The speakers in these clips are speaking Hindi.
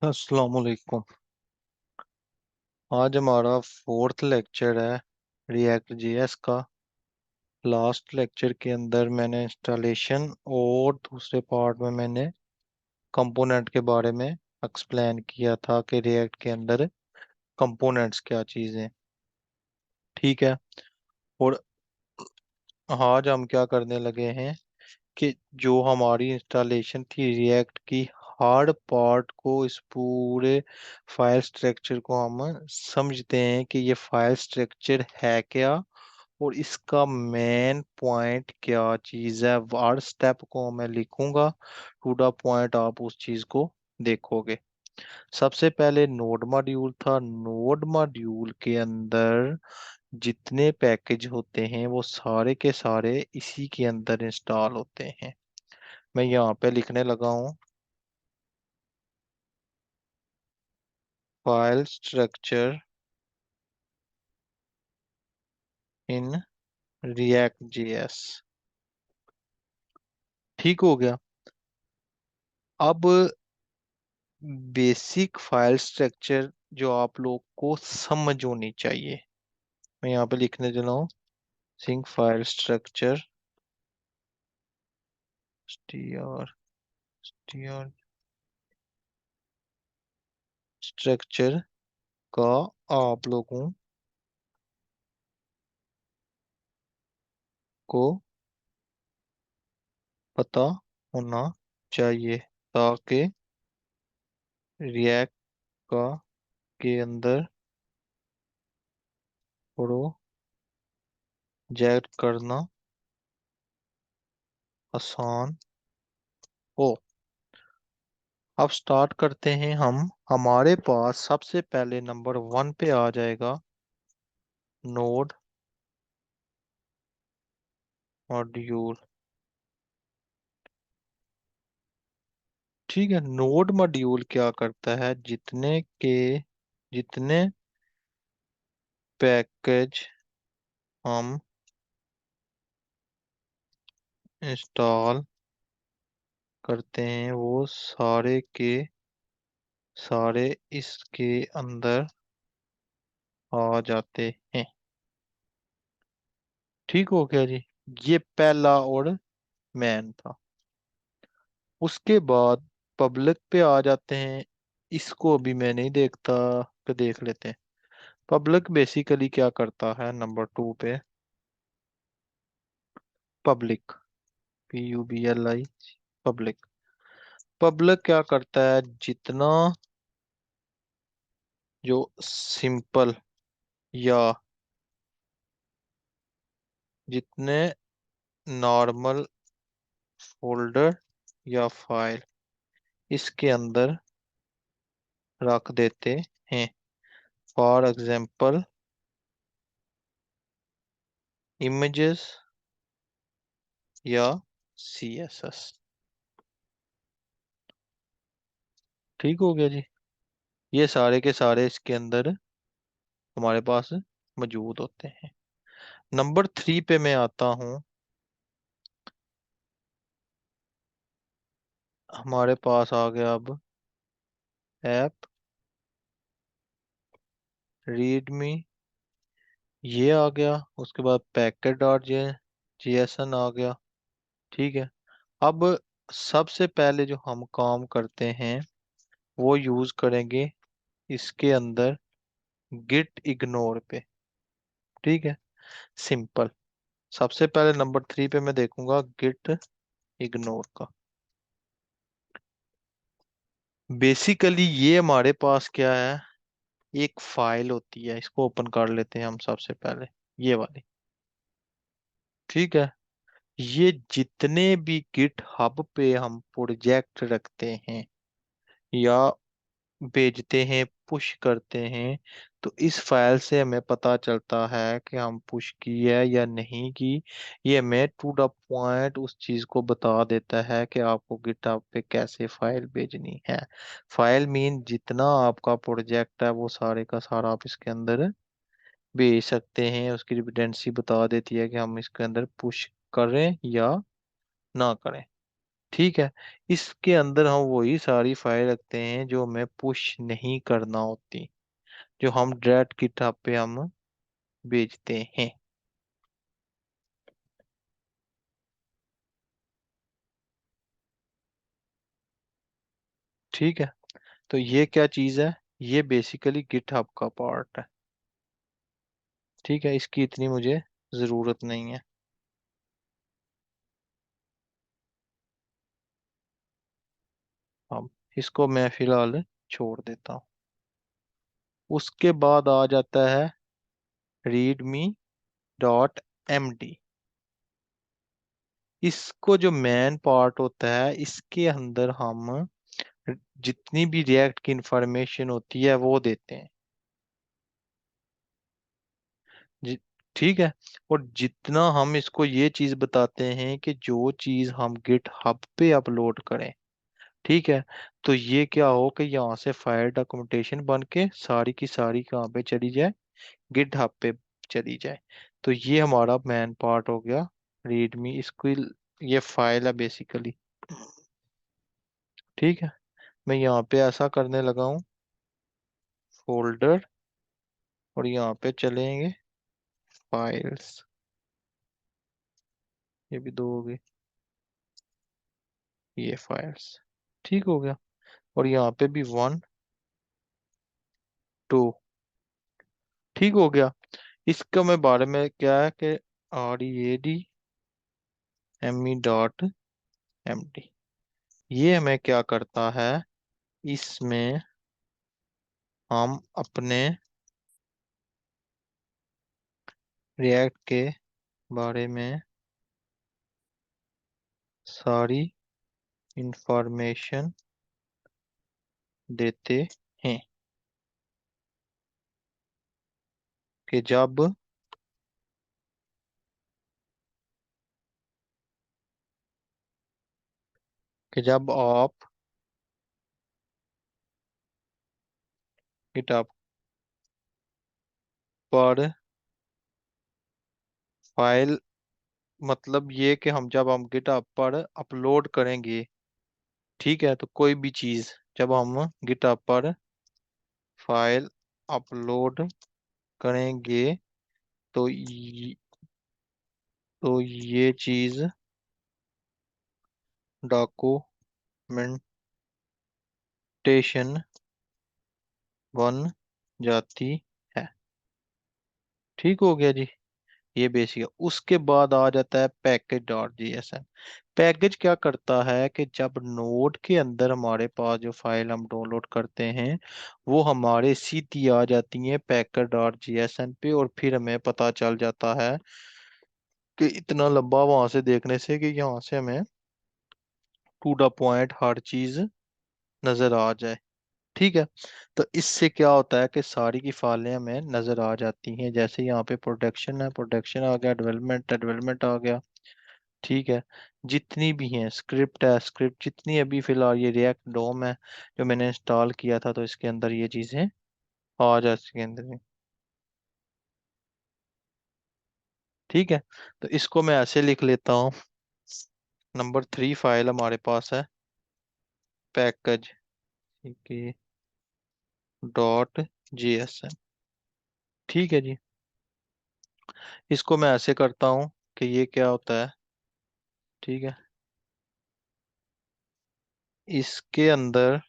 अस्सलाम वालेकुम। आज हमारा फोर्थ लेक्चर है रिएक्ट जेएस का। लास्ट लेक्चर के अंदर मैंने इंस्टॉलेशन और दूसरे पार्ट में मैंने कंपोनेंट के बारे में एक्सप्लेन किया था कि रिएक्ट के अंदर कंपोनेंट्स क्या चीज़ें। ठीक है। और आज हम क्या करने लगे हैं कि जो हमारी इंस्टॉलेशन थी रिएक्ट की, हार्ड पार्ट को, इस पूरे फाइल स्ट्रक्चर को हम समझते हैं कि ये फाइल स्ट्रक्चर है क्या और इसका मेन पॉइंट क्या चीज़ है। हर स्टेप को मैं लिखूंगा, टू द पॉइंट आप उस चीज़ को देखोगे। सबसे पहले नोड मॉड्यूल था। नोड मॉड्यूल के अंदर जितने पैकेज होते हैं वो सारे के सारे इसी के अंदर इंस्टॉल होते हैं। मैं यहाँ पे लिखने लगा हूँ file structure in React JS. ठीक हो गया। अब बेसिक फाइल स्ट्रक्चर जो आप लोग को समझ होनी चाहिए, मैं यहाँ पे लिखने देना हूँ सिंक फाइल स्ट्रक्चर स्ट्र स्ट्रक्चर का आप लोगों को पता होना चाहिए ताकि रिएक्ट का के अंदर प्रोजेक्ट करना आसान हो। अब स्टार्ट करते हैं हम। हमारे पास सबसे पहले नंबर 1 पे आ जाएगा नोड मॉड्यूल। ठीक है। नोड मॉड्यूल क्या करता है, जितने पैकेज हम इंस्टॉल करते हैं वो सारे के सारे इसके अंदर आ जाते हैं। ठीक हो गया जी। ये पहला और मेन था। उसके बाद पब्लिक पे आ जाते हैं। इसको अभी मैं नहीं देखता, तो देख लेते हैं। पब्लिक बेसिकली क्या करता है, नंबर 2 पे पब्लिक, PUBLI, पब्लिक। पब्लिक क्या करता है, जितना जो सिंपल या जितने नॉर्मल फोल्डर या फाइल इसके अंदर रख देते हैं। फॉर एग्जांपल इमेजेस या CSS। ठीक हो गया जी। ये सारे के सारे इसके अंदर हमारे पास मौजूद होते हैं। नंबर 3 पे मैं आता हूँ। हमारे पास आ गया अब ऐप रीडमी, ये आ गया। उसके बाद पैकेट डॉट JSON आ गया। ठीक है। अब सबसे पहले जो हम काम करते हैं वो यूज करेंगे इसके अंदर गिट इग्नोर पे। ठीक है। सिंपल। सबसे पहले नंबर 3 पे मैं देखूंगा गिट इग्नोर का। बेसिकली ये हमारे पास क्या है, एक फाइल होती है। इसको ओपन कर लेते हैं हम सबसे पहले, ये वाली। ठीक है। ये जितने भी गिट हब पे हम प्रोजेक्ट रखते हैं या भेजते हैं, पुश करते हैं, तो इस फाइल से हमें पता चलता है कि हम पुश की है या नहीं की। ये हमें टू द पॉइंट उस चीज को बता देता है कि आपको गिटहब पे कैसे फाइल भेजनी है। फाइल मीन जितना आपका प्रोजेक्ट है वो सारे का सारा आप इसके अंदर भेज सकते हैं। उसकी डिपेंडेंसी बता देती है कि हम इसके अंदर पुश करें या ना करें। ठीक है। इसके अंदर हम वही सारी फाइल रखते हैं जो हमें पुश नहीं करना होती, जो हम डायरेक्ट गिटहब पे हम भेजते हैं। ठीक है। तो ये क्या चीज़ है? ये बेसिकली गिटहब का पार्ट है। ठीक है, इसकी इतनी मुझे ज़रूरत नहीं है। अब इसको मैं फिलहाल छोड़ देता हूँ। उसके बाद आ जाता है readme.md। इसको जो मेन पार्ट होता है, इसके अंदर हम जितनी भी रिएक्ट की इंफॉर्मेशन होती है वो देते हैं। जि, ठीक है। और जितना हम इसको ये चीज बताते हैं कि जो चीज हम गिट हब पे अपलोड करें, ठीक है, तो ये क्या हो कि यहाँ से फाइल डॉक्यूमेंटेशन बन के सारी की सारी कहाँ पे चली जाए? गिट हब पे चली जाए। तो ये हमारा मेन पार्ट हो गया रीडमी। इसको ये फाइल है बेसिकली। ठीक है। मैं यहाँ पे ऐसा करने लगा हूँ, फोल्डर, और यहाँ पे चलेंगे फाइल्स। ये भी दो हो गई, ये फाइल्स। ठीक हो गया। और यहाँ पे भी 1 2। ठीक हो गया। इसका मैं बारे में क्या है कि readme.md, ये हमें क्या करता है? इसमें हम अपने रिएक्ट के बारे में सारी इंफॉर्मेशन देते हैं कि जब आप गिटहब पर फाइल, मतलब ये कि हम जब हम गिटहब पर अपलोड करेंगे, ठीक है, तो कोई भी चीज जब हम गिटहब पर फाइल अपलोड करेंगे, तो ये चीज डॉक्यूमेंटेशन बन जाती है। ठीक हो गया जी। ये बेसिक है। उसके बाद आ जाता है package.jsn। पैकेज क्या करता है कि जब नोड के अंदर हमारे पास जो फाइल हम डाउनलोड करते हैं, वो हमारे सीधी आ जाती है package.jsn पे, और फिर हमें पता चल जाता है कि इतना लंबा वहां से देखने से कि यहाँ से हमें टू द पॉइंट हर चीज नजर आ जाए। ठीक है। तो इससे क्या होता है कि सारी की फाइलें हमें नजर आ जाती हैं। जैसे यहाँ पे प्रोटेक्शन है, प्रोटेक्शन आ गया, डेवलपमेंट है, डेवलपमेंट आ गया। ठीक है। जितनी भी हैं स्क्रिप्ट है, स्क्रिप्ट जितनी अभी फिलहाल ये रिएक्ट डोम है जो मैंने इंस्टॉल किया था, तो इसके अंदर ये चीजें आ जाती हैं अंदर में। ठीक है। तो इसको मैं ऐसे लिख लेता हूँ। नंबर 3 फाइल हमारे पास है पैकेज .json। ठीक है जी। इसको मैं ऐसे करता हूँ कि ये क्या होता है, ठीक है, इसके अंदर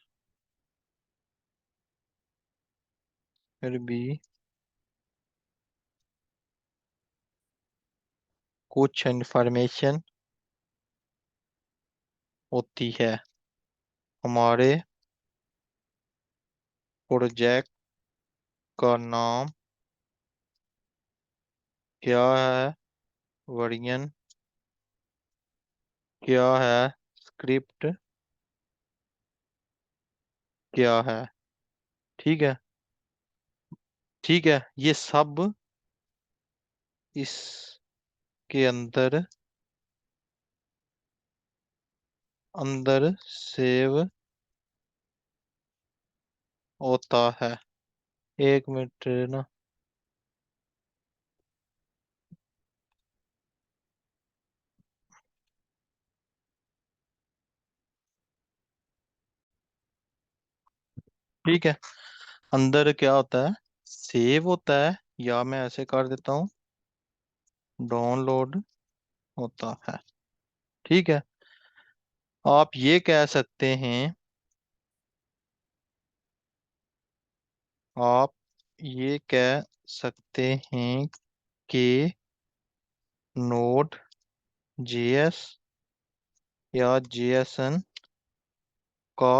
फिर भी कुछ इंफॉर्मेशन होती है। हमारे प्रोजेक्ट का नाम क्या है, वर्जन क्या है, स्क्रिप्ट क्या है। ठीक है। ठीक है, ये सब इसके अंदर अंदर सेव होता है। एक मिनट ना। ठीक है। अंदर क्या होता है, सेव होता है, या मैं ऐसे कर देता हूँ, डाउनलोड होता है। ठीक है। आप ये कह सकते हैं, आप ये कह सकते हैं कि नोड जेएस या जेएसएन का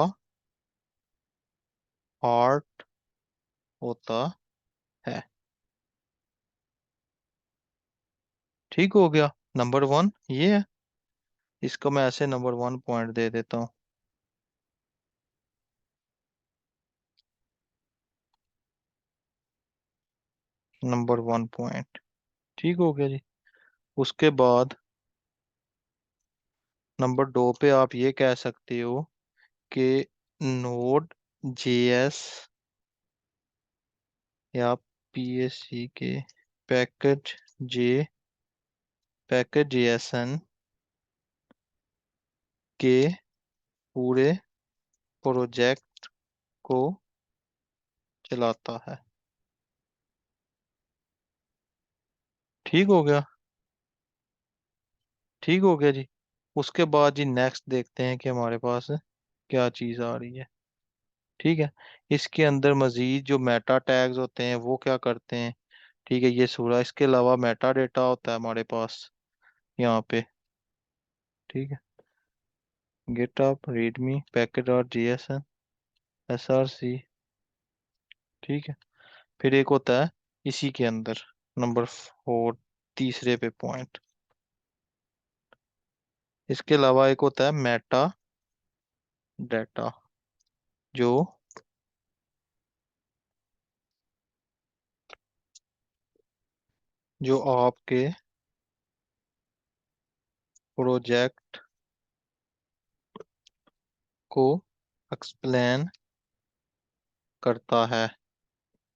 हार्ट होता है। ठीक हो गया। नंबर वन ये है, इसको मैं ऐसे नंबर वन पॉइंट दे देता हूँ। Number one point. ठीक हो गया जी। उसके बाद नंबर दो पे आप ये कह सकते हो कि नोड जेएस या पीएससी के पैकेज जे पैकेज जेएसएन के पूरे प्रोजेक्ट को चलाता है। ठीक हो गया। ठीक हो गया जी। उसके बाद जी नेक्स्ट देखते हैं कि हमारे पास क्या चीज़ आ रही है। ठीक है। इसके अंदर मजीद जो मेटा टैग्स होते हैं वो क्या करते हैं। ठीक है, ये सूरा, इसके अलावा मेटा डेटा होता है हमारे पास यहाँ पे। ठीक है। गिटअप रीडमी पैकेट और जीएसएन एसआरसी। ठीक है। फिर एक होता है इसी के अंदर, नंबर फोर, तीसरे पे पॉइंट। इसके अलावा एक होता है मेटा डाटा, जो जो आपके प्रोजेक्ट को एक्सप्लेन करता है।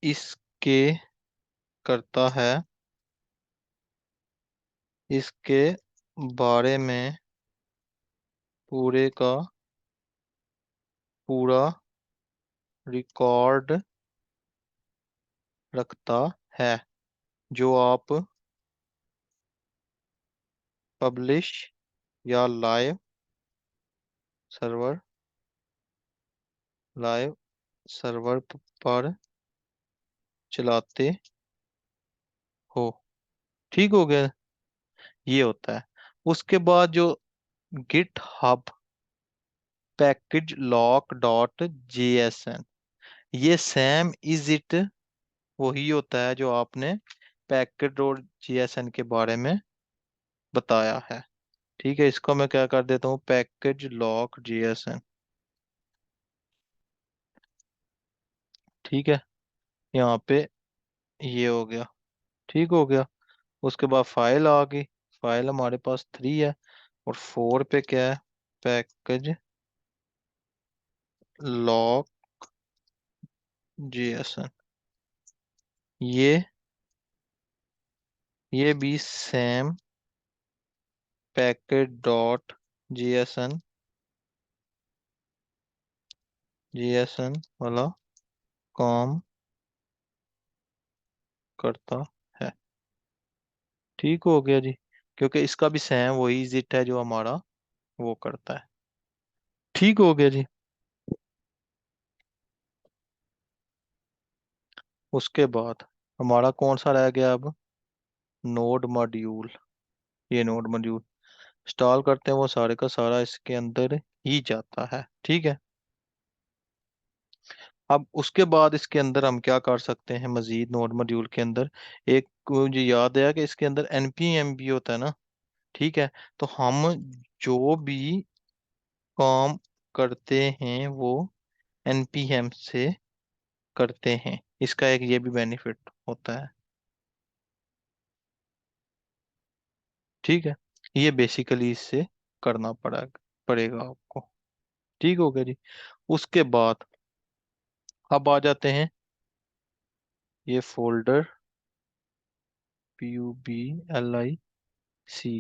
इसके करता है, इसके बारे में पूरे का पूरा रिकॉर्ड रखता है, जो आप पब्लिश या सर्वर लाइव सर्वर पर चलाते हो। ठीक हो गया। ये होता है। उसके बाद जो GitHub package lock dot JSON, ये सैम इज इट वही होता है जो आपने पैकेज डॉट जेएसएन के बारे में बताया है। ठीक है, इसको मैं क्या कर देता हूँ, पैकेज लॉक जेएसएन। ठीक है। यहाँ पे ये हो गया। ठीक हो गया। उसके बाद फाइल आ गई। फाइल हमारे पास थ्री है, और फोर पे क्या है, पैकेज लॉक जेएसएन। ये ये भी same package dot JSON JSON वाला काम करता है। ठीक हो गया जी, क्योंकि इसका भी सेम वही जिट है जो हमारा वो करता है। ठीक हो गया जी। उसके बाद हमारा कौन सा रह गया अब, नोड मॉड्यूल। ये नोड मॉड्यूल इंस्टॉल करते हैं, वो सारे का सारा इसके अंदर ही जाता है। ठीक है। अब उसके बाद इसके अंदर हम क्या कर सकते हैं मजीद, नोड मॉड्यूल के अंदर एक मुझे याद आया कि इसके अंदर एनपीएम भी होता है ना। ठीक है। तो हम जो भी काम करते हैं वो एनपीएम से करते हैं, इसका एक ये भी बेनिफिट होता है। ठीक है। ये बेसिकली इससे करना पड़ेगा आपको। ठीक हो गया जी। उसके बाद अब आ जाते हैं ये फोल्डर PUBLIC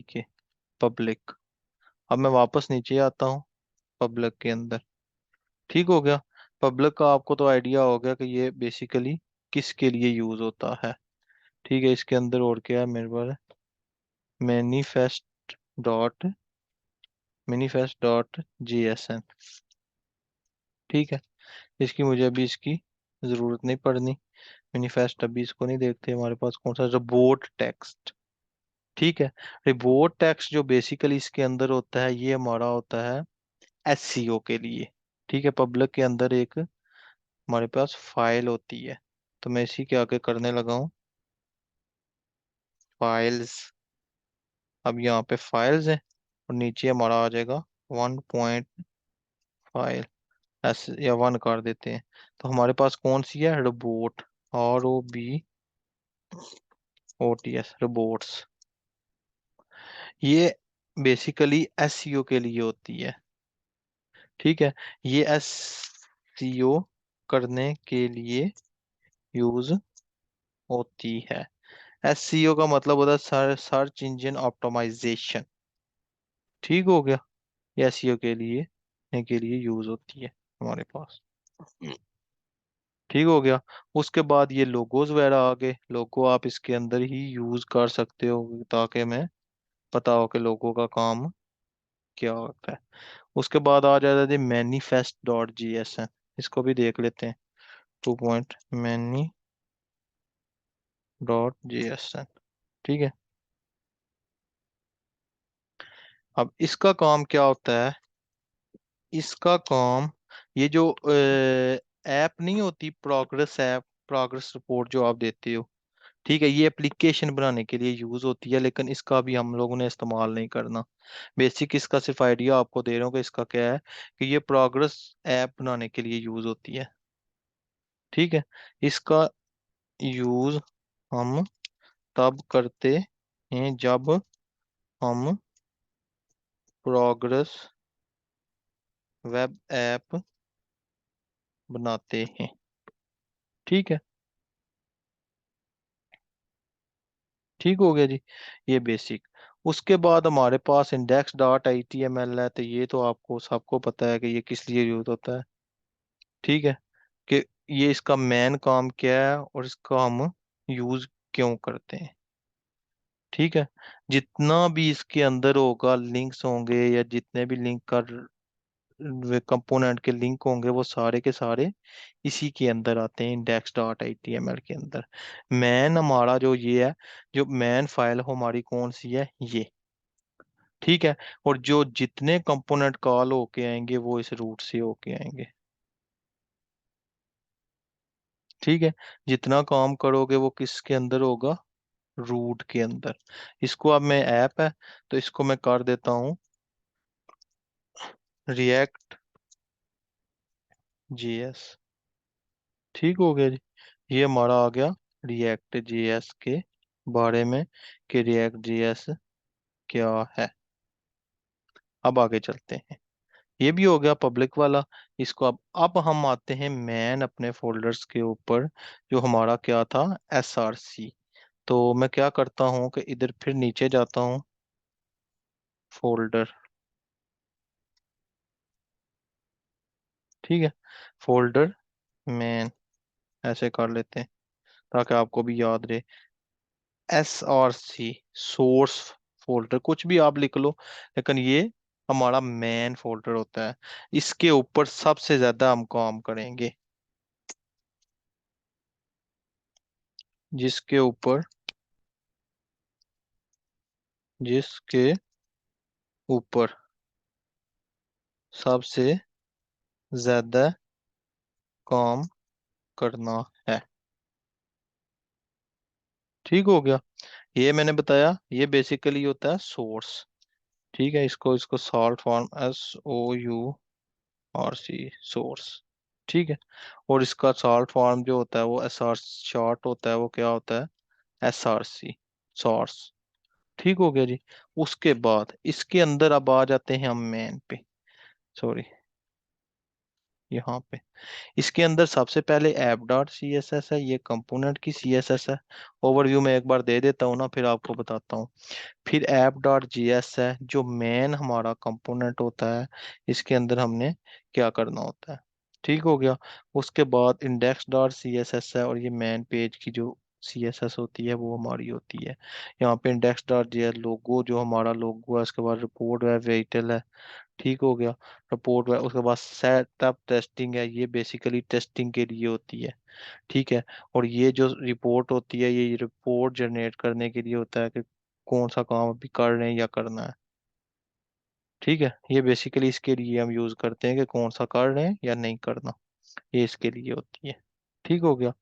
के पब्लिक। अब मैं वापस नीचे आता हूँ पब्लिक के अंदर। ठीक हो गया। पब्लिक का आपको तो आइडिया हो गया कि ये बेसिकली किसके लिए यूज होता है। ठीक है, इसके अंदर और क्या है मेरे पास? Manifest dot manifest dot JSON. ठीक है, इसकी मुझे अभी इसकी जरूरत नहीं पड़नी। मैनिफेस्ट अभी इसको नहीं देखते। हमारे पास कौन सा रिपोर्ट टेक्स्ट। ठीक है, रिपोर्ट टेक्स्ट जो बेसिकली इसके अंदर होता है ये हमारा होता है एससीओ के लिए। ठीक है, पब्लिक के अंदर एक हमारे पास फाइल होती है। तो मैं इसी के आगे करने लगा हूँ फाइल्स। अब यहाँ पे फाइल्स है और नीचे हमारा आ जाएगा 1.फाइल एस या 1 कर देते हैं। तो हमारे पास कौन सी है? रोबोट। ROBOTS robots. ये बेसिकली एसईओ के लिए होती है। ठीक है, ये एसईओ करने के लिए यूज होती है। एसईओ का मतलब होता है सर्च इंजन ऑप्टिमाइजेशन। ठीक हो गया, ये एसईओ के लिए यूज होती है हमारे पास। ठीक हो गया। उसके बाद ये लोगोज वगैरह आ गए। लोगो आप इसके अंदर ही यूज कर सकते हो ताकि मैं पता हो कि लोगों का काम क्या होता है। उसके बाद आ जाता है मैनिफेस्ट डॉट जी एस है। इसको भी देख लेते हैं। 2.मैनी डॉट जी एस है। ठीक है, अब इसका काम क्या होता है? इसका काम, ये जो ऐप नहीं होती प्रोग्रेस ऐप, प्रोग्रेस रिपोर्ट जो आप देते हो, ठीक है, ये एप्लीकेशन बनाने के लिए यूज होती है, लेकिन इसका भी हम लोगों ने इस्तेमाल नहीं करना। बेसिक इसका सिर्फ आइडिया आपको दे रहा हूँ कि इसका क्या है, कि ये प्रोग्रेस ऐप बनाने के लिए यूज होती है। ठीक है, इसका यूज हम तब करते हैं जब हम प्रोग्रेस वेब ऐप बनाते हैं। ठीक है, ठीक हो गया जी, ये बेसिक। उसके बाद हमारे पास इंडेक्स डॉट आई टी एम एल है। तो ये तो आपको सबको पता है कि ये किस लिए यूज होता है। ठीक है, कि ये इसका मेन काम क्या है और इसका हम यूज क्यों करते हैं। ठीक है, जितना भी इसके अंदर होगा लिंक्स होंगे या जितने भी लिंक का कंपोनेंट के लिंक होंगे वो सारे के सारे इसी के अंदर आते हैं, इंडेक्स डॉट आई टी एम एल के अंदर। मैन हमारा जो ये है, जो मैन फाइल हमारी कौन सी है? ये। ठीक है, और जो जितने कंपोनेंट कॉल होके आएंगे वो इस रूट से होके आएंगे। ठीक है, जितना काम करोगे वो किसके अंदर होगा? रूट के अंदर। इसको अब मैं ऐप है तो इसको मैं कर देता हूँ रिएक्ट जीएस। ठीक हो गया जी, ये हमारा आ गया रिएक्ट जीएस के बारे में, कि रिएक्ट जीएस क्या है। अब आगे चलते हैं। ये भी हो गया पब्लिक वाला। इसको अब हम आते हैं मैन अपने फोल्डर्स के ऊपर, जो हमारा क्या था? SRC। तो मैं क्या करता हूँ कि इधर फिर नीचे जाता हूँ, फोल्डर। ठीक है, फोल्डर मैन ऐसे कर लेते हैं ताकि आपको भी याद रहे। SRC सोर्स फोल्डर, कुछ भी आप लिख लो, लेकिन ये हमारा मेन फोल्डर होता है। इसके ऊपर सबसे ज्यादा हम काम करेंगे। जिसके ऊपर जिसके ऊपर सबसे ज्यादा काम करना है। ठीक हो गया, ये मैंने बताया, ये बेसिकली होता है सोर्स। ठीक है, इसको इसको सॉल्ट फॉर्म SOURC सोर्स। ठीक है, और इसका सॉल्ट फॉर्म जो होता है वो SR शॉर्ट होता है, वो क्या होता है? SRC source. ठीक हो गया जी। उसके बाद इसके अंदर अब आ जाते हैं हम मेन पे। सॉरी, यहाँ पे इसके अंदर सबसे पहले app dot C S S है, ये कंपोनेंट की CSS है। ओवरव्यू में एक बार दे देता हूँ ना, फिर आपको बताता हूँ। फिर ऐप डॉट जी एस है जो मेन हमारा कंपोनेंट होता है। इसके अंदर हमने क्या करना होता है? ठीक हो गया। उसके बाद index dot C S S है, और ये मेन पेज की जो सी एस एस होती है वो हमारी होती है। यहाँ पे इंडेक्स डॉट जे लोगो, जो हमारा लोगो है, उसके बाद रिपोर्ट है, वेहिकल है। ठीक हो गया। रिपोर्ट है, उसके बाद सेटअप टेस्टिंग है, ये बेसिकली टेस्टिंग के लिए होती है। ठीक है। और ये जो रिपोर्ट होती है, ये रिपोर्ट जनरेट करने के लिए होता है कि कौन सा काम अभी कर रहे हैं या करना है। ठीक है। ये बेसिकली इसके लिए हम यूज करते हैं कि कौन सा कर रहे हैं या नहीं करना, ये इसके लिए होती है। ठीक हो गया।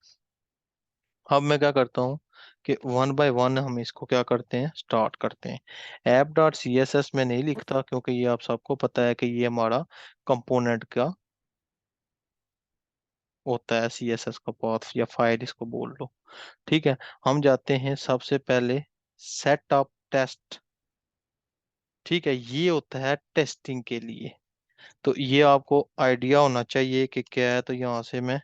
अब मैं क्या करता हूँ कि वन बाय वन हम इसको क्या करते हैं, स्टार्ट करते हैं। App dot C S S में नहीं लिखता, क्योंकि ये आप सबको पता है कि ये हमारा कंपोनेंट का होता है, सी एस एस का पाथ या फाइल इसको बोल लो। ठीक है। हम जाते हैं सबसे पहले सेटअप टेस्ट। ठीक है, ये होता है टेस्टिंग के लिए। तो ये आपको आइडिया होना चाहिए कि क्या है। तो यहाँ से मैं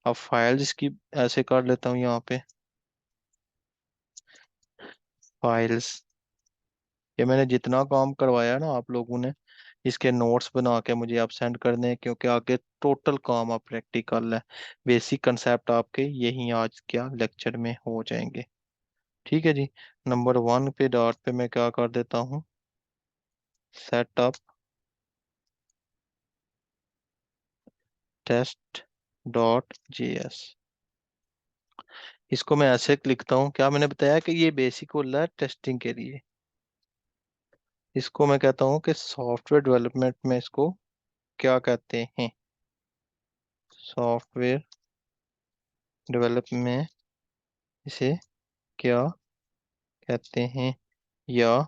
अब फाइल्स इसकी ऐसे कर लेता हूँ यहाँ पे, फाइल्स। ये मैंने जितना काम करवाया ना आप लोगों ने, इसके नोट्स बना के मुझे आप सेंड कर दें, क्योंकि आगे टोटल काम आप प्रैक्टिकल है। बेसिक कंसेप्ट आपके यही आज क्या लेक्चर में हो जाएंगे। ठीक है जी। नंबर वन पे डॉट पे मैं क्या कर देता हूँ, सेटअप टेस्ट डॉट जेएस। इसको मैं ऐसे लिखता हूँ, क्या मैंने बताया कि ये बेसिक होता है टेस्टिंग के लिए। इसको मैं कहता हूँ कि सॉफ्टवेयर डेवलपमेंट में इसको क्या कहते हैं, सॉफ्टवेयर डेवलप में इसे क्या कहते हैं, या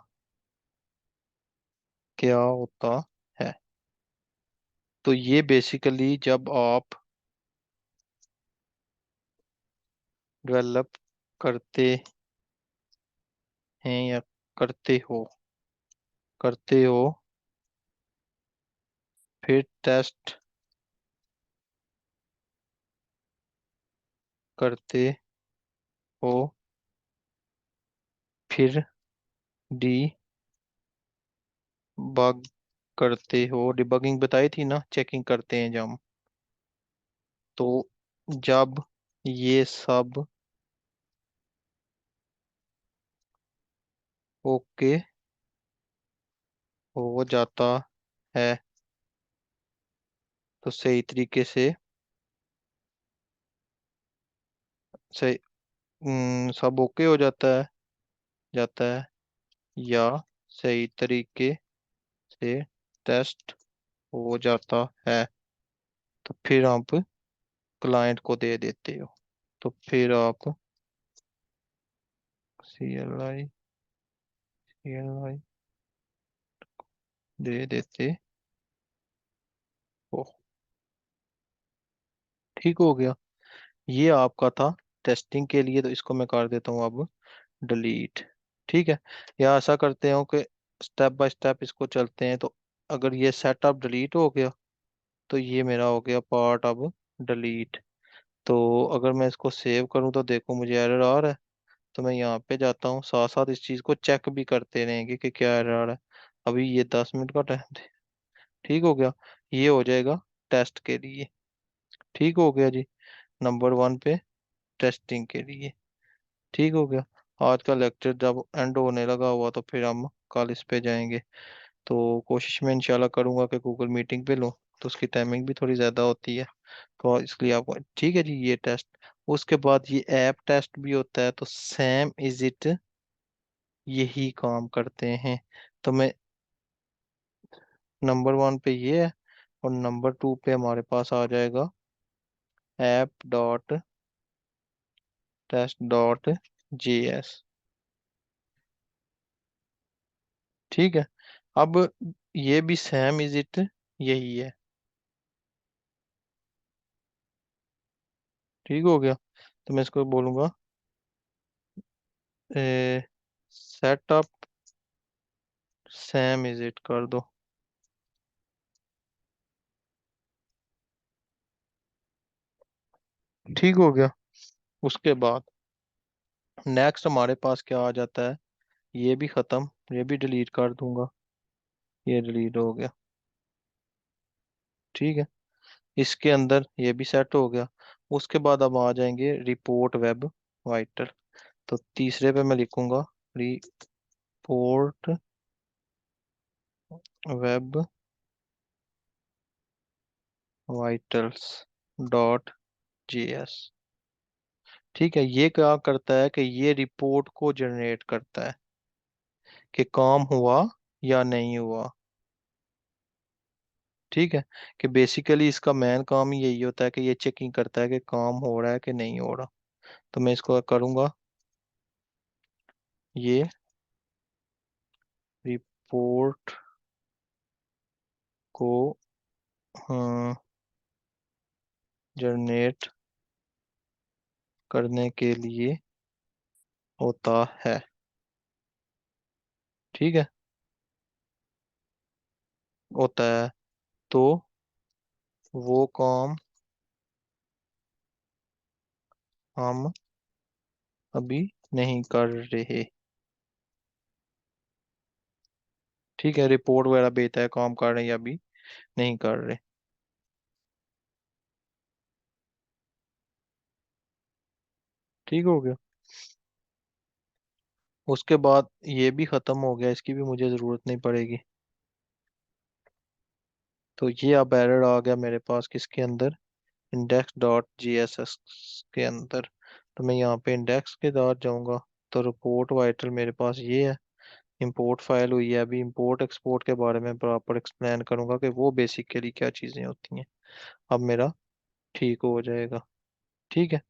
क्या होता है। तो ये बेसिकली जब आप डेवलप करते हैं या करते हो, फिर टेस्ट करते हो, फिर डी बग करते हो। डिबगिंग बताई थी ना, चेकिंग करते हैं जब हम। तो जब ये सब ओके हो जाता है, तो सही तरीके से सही सब ओके हो जाता है या सही तरीके से टेस्ट हो जाता है, तो फिर आप क्लाइंट को दे देते हो। तो फिर आप सी एल आई दे देते हो। ठीक हो गया। ये आपका था टेस्टिंग के लिए, तो इसको मैं कर देता हूँ अब डिलीट। ठीक है। या ऐसा करते हो कि स्टेप बाय स्टेप इसको चलते हैं। तो अगर ये सेटअप डिलीट हो गया, तो ये मेरा हो गया पार्ट अब डिलीट। तो अगर मैं इसको सेव करूँ तो देखो मुझे एरर आ रहा है। तो मैं यहाँ पे जाता हूँ, साथ साथ इस चीज़ को चेक भी करते रहेंगे कि क्या एरर आ रहा है। अभी ये 10 मिनट का टाइम दे। ठीक हो गया। ये हो जाएगा टेस्ट के लिए। ठीक हो गया जी। नंबर वन पे टेस्टिंग के लिए। ठीक हो गया। आज का लेक्चर जब एंड होने लगा हुआ, तो फिर हम कल इस पे जाएंगे। तो कोशिश में इंशाल्लाह करूंगा कि गूगल मीटिंग पे लूँ, तो उसकी टाइमिंग भी थोड़ी ज़्यादा होती है। तो इसलिए आपको ठीक है जी, ये टेस्ट। उसके बाद ये ऐप टेस्ट भी होता है, तो सेम इज इट यही काम करते हैं। तो मैं नंबर वन पे ये है, और नंबर टू पे हमारे पास आ जाएगा app dot test dot J S. ठीक है। अब ये भी सेम इज इट यही है। ठीक हो गया। तो मैं इसको बोलूंगा सेटअप सेम इज इट कर दो। ठीक हो गया। उसके बाद नेक्स्ट हमारे पास क्या आ जाता है, ये भी खत्म, ये भी डिलीट कर दूंगा। ये डिलीट हो गया। ठीक है। इसके अंदर ये भी सेट हो गया। उसके बाद अब आ जाएंगे रिपोर्ट वेब वाइटल। तो तीसरे पे मैं लिखूंगा report web vitals dot GS. ठीक है, ये क्या करता है कि ये रिपोर्ट को जनरेट करता है कि काम हुआ या नहीं हुआ। ठीक है, कि बेसिकली इसका मेन काम ही यही होता है कि ये चेकिंग करता है कि काम हो रहा है कि नहीं हो रहा। तो मैं इसको करूंगा, ये रिपोर्ट को जनरेट करने के लिए होता है। ठीक है, होता है। तो वो काम हम अभी नहीं कर रहे। ठीक है, रिपोर्ट वगैरह भेजता है काम कर रहे हैं या अभी नहीं कर रहे। ठीक हो गया। उसके बाद ये भी खत्म हो गया, इसकी भी मुझे जरूरत नहीं पड़ेगी। तो ये अब एरर आ गया मेरे पास किसके अंदर, index dot J S S के अंदर। तो मैं यहाँ पे इंडेक्स के साथ जाऊंगा। तो रिपोर्ट वाइटल मेरे पास ये है, इंपोर्ट फाइल हुई है। अभी इंपोर्ट एक्सपोर्ट के बारे में प्रॉपर एक्सप्लेन करूंगा कि वो बेसिकली क्या चीज़ें होती हैं। अब मेरा ठीक हो जाएगा। ठीक है।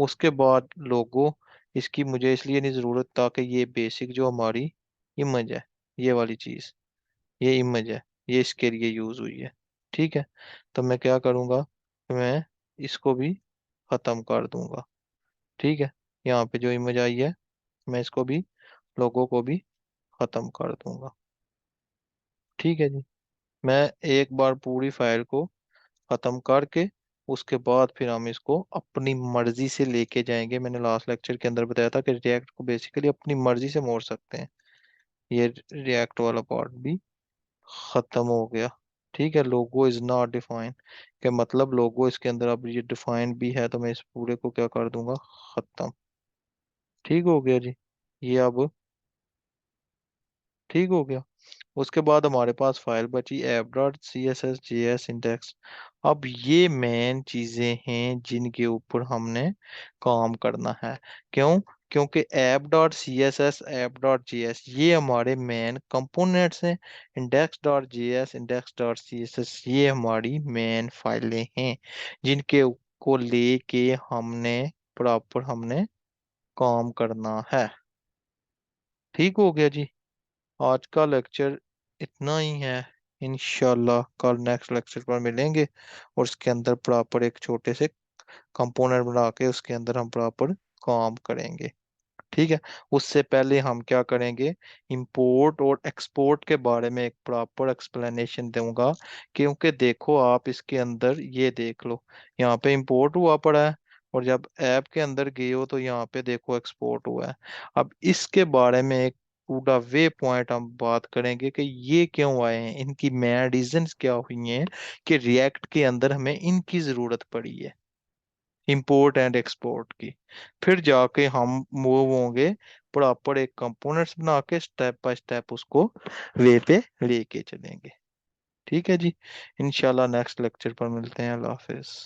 उसके बाद लोगो, इसकी मुझे इसलिए नहीं ज़रूरत ताकि ये बेसिक जो हमारी इमेज है, ये वाली चीज़, ये इमेज है, ये इसके लिए यूज़ हुई है। ठीक है। तो मैं क्या करूँगा, मैं इसको भी ख़त्म कर दूंगा। ठीक है, यहाँ पे जो इमेज आई है मैं इसको भी, लोगों को भी ख़त्म कर दूंगा। ठीक है जी। मैं एक बार पूरी फाइल को खत्म करके उसके बाद फिर हम इसको अपनी मर्जी से लेके जाएंगे। मैंने लास्ट लेक्चर के अंदर बताया था कि रिएक्ट को बेसिकली अपनी मर्जी से मोड़ सकते हैं। ये रिएक्ट वाला पार्ट भी खत्म हो गया। ठीक है, लोगो इज नॉट डिफाइन के मतलब लोगो इसके अंदर अब ये डिफाइन भी है, तो मैं इस पूरे को क्या कर दूंगा, खत्म। ठीक हो गया जी। ये अब ठीक हो गया। उसके बाद हमारे पास फाइल बची app dot C S S J S index. अब ये मेन चीजें हैं जिनके ऊपर हमने काम करना है। क्यों? क्योंकि app dot C S S app dot J S ये हमारे मेन कंपोनेंट्स हैं। Index dot J S index dot C S S ये हमारी मेन फाइलें हैं जिनके को लेके हमने प्रॉपर हमने काम करना है। ठीक हो गया जी। आज का लेक्चर इतना ही है। इंशाल्लाह कल नेक्स्ट लेक्चर पर मिलेंगे और उसके अंदर प्रॉपर एक छोटे से कंपोनेंट बना के उसके अंदर हम प्रॉपर काम करेंगे। ठीक है। उससे पहले हम क्या करेंगे, इंपोर्ट और एक्सपोर्ट के बारे में एक प्रॉपर एक्सप्लेनेशन दूंगा। क्योंकि देखो आप इसके अंदर ये देख लो, यहाँ पे इंपोर्ट हुआ पड़ा है और जब ऐप के अंदर गए हो तो यहाँ पे देखो एक्सपोर्ट हुआ है। अब इसके बारे में एक पूरा वे पॉइंट हम बात करेंगे कि ये क्यों आए हैं, इनकी मेन रीजंस क्या हुई हैं कि रिएक्ट के अंदर हमें इनकी जरूरत पड़ी है, इंपोर्ट एंड एक्सपोर्ट की। फिर जाके हम मूव होंगे प्रॉपर एक कंपोनेंट्स बना के स्टेप बाय स्टेप उसको वे पे लेके चलेंगे। ठीक है जी। इंशाल्लाह नेक्स्ट लेक्चर पर मिलते हैं। अल्लाह हाफिज।